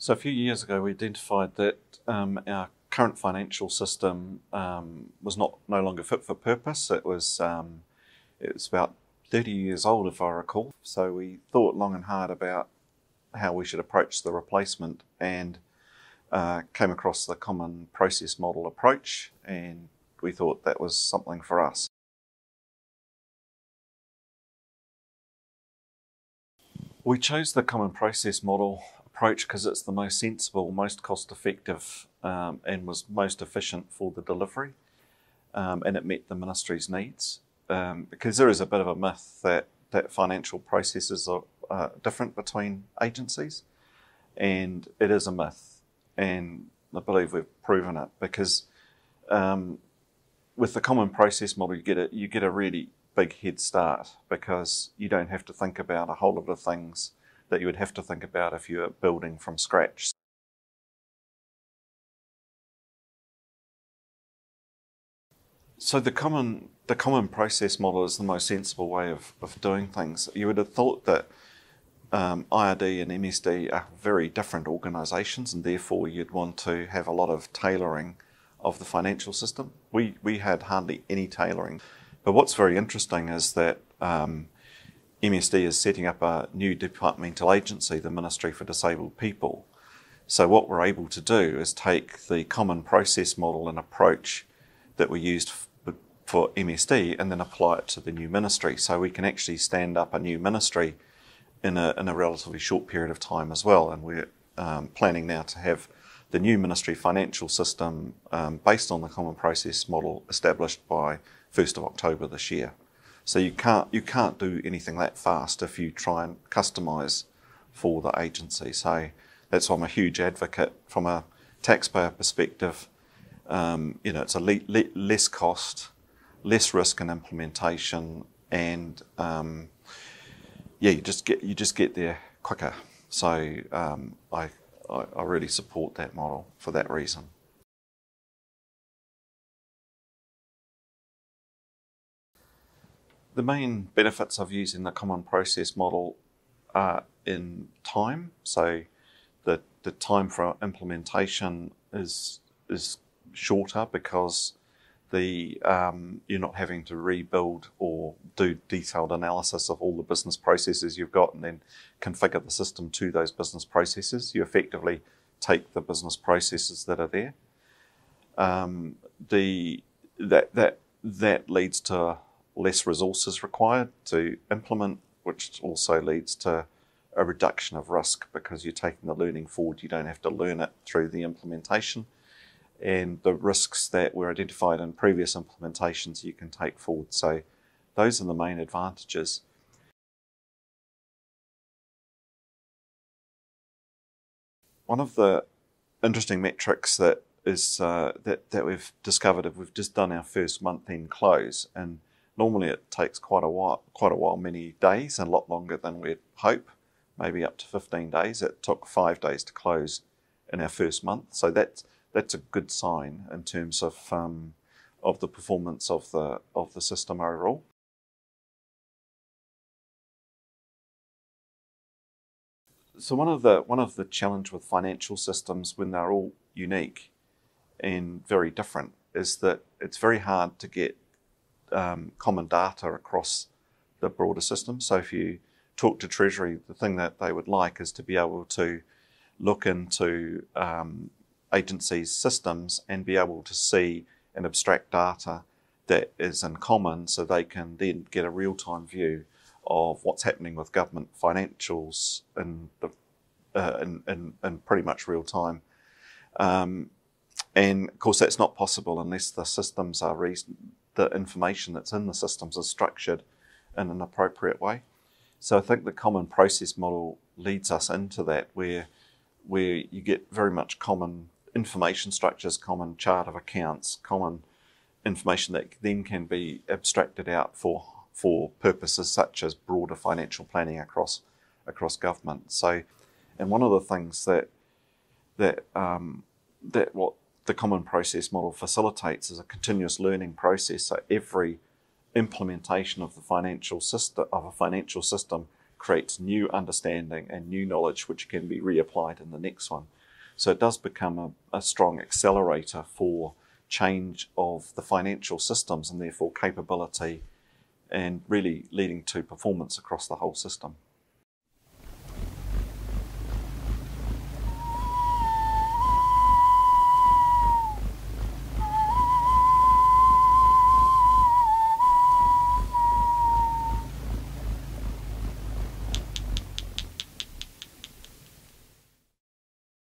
So a few years ago, we identified that our current financial system was no longer fit for purpose. It was about 30 years old, if I recall. So we thought long and hard about how we should approach the replacement, and came across the common process model approach, and we thought that was something for us. We chose the common process model approach because it's the most sensible, most cost-effective, and was most efficient for the delivery, and it met the ministry's needs. Because there is a bit of a myth that financial processes are different between agencies, and it is a myth, and I believe we've proven it, because with the common process model you get a really big head start, because you don't have to think about a whole lot of things that you would have to think about if you were building from scratch. So the common process model is the most sensible way of doing things. You would have thought that IRD and MSD are very different organisations, and therefore you'd want to have a lot of tailoring of the financial system. We had hardly any tailoring. But what's very interesting is that MSD is setting up a new departmental agency, the Ministry for Disabled People. So what we're able to do is take the common process model and approach that we used for MSD and then apply it to the new ministry. So we can actually stand up a new ministry in a relatively short period of time as well. And we're planning now to have the new ministry financial system based on the common process model established by 1st of October this year. So you can't do anything that fast if you try and customise for the agency. So that's why I'm a huge advocate from a taxpayer perspective. It's a less cost, less risk in implementation, and you just get there quicker. So I really support that model for that reason. The main benefits of using the common process model are in time. So the time for implementation is shorter, because you're not having to rebuild or do detailed analysis of all the business processes you've got and then configure the system to those business processes. You effectively take the business processes that are there. That leads to less resources required to implement, which also leads to a reduction of risk, because you're taking the learning forward. You don't have to learn it through the implementation, and the risks that were identified in previous implementations you can take forward. So those are the main advantages. One of the interesting metrics that is that we've discovered if we've just done our first month-end close, and normally it takes quite a while, many days, and a lot longer than we'd hope, maybe up to 15 days. It took 5 days to close in our first month. So that's a good sign in terms of the performance of the system overall. So one of the challenge with financial systems when they're all unique and very different is that it's very hard to get common data across the broader system. So if you talk to Treasury, the thing that they would like is to be able to look into agencies' systems and be able to see and abstract data that is in common, so they can then get a real-time view of what's happening with government financials in pretty much real time. And of course that's not possible unless the systems are the information that's in the systems is structured in an appropriate way. So I think the common process model leads us into that, where you get very much common information structures, common chart of accounts, common information that then can be abstracted out for purposes such as broader financial planning across government. So, and one of the things that what the common process model facilitates is a continuous learning process. So every implementation of a financial system creates new understanding and new knowledge which can be reapplied in the next one. So it does become a strong accelerator for change of the financial systems and therefore capability, and really leading to performance across the whole system.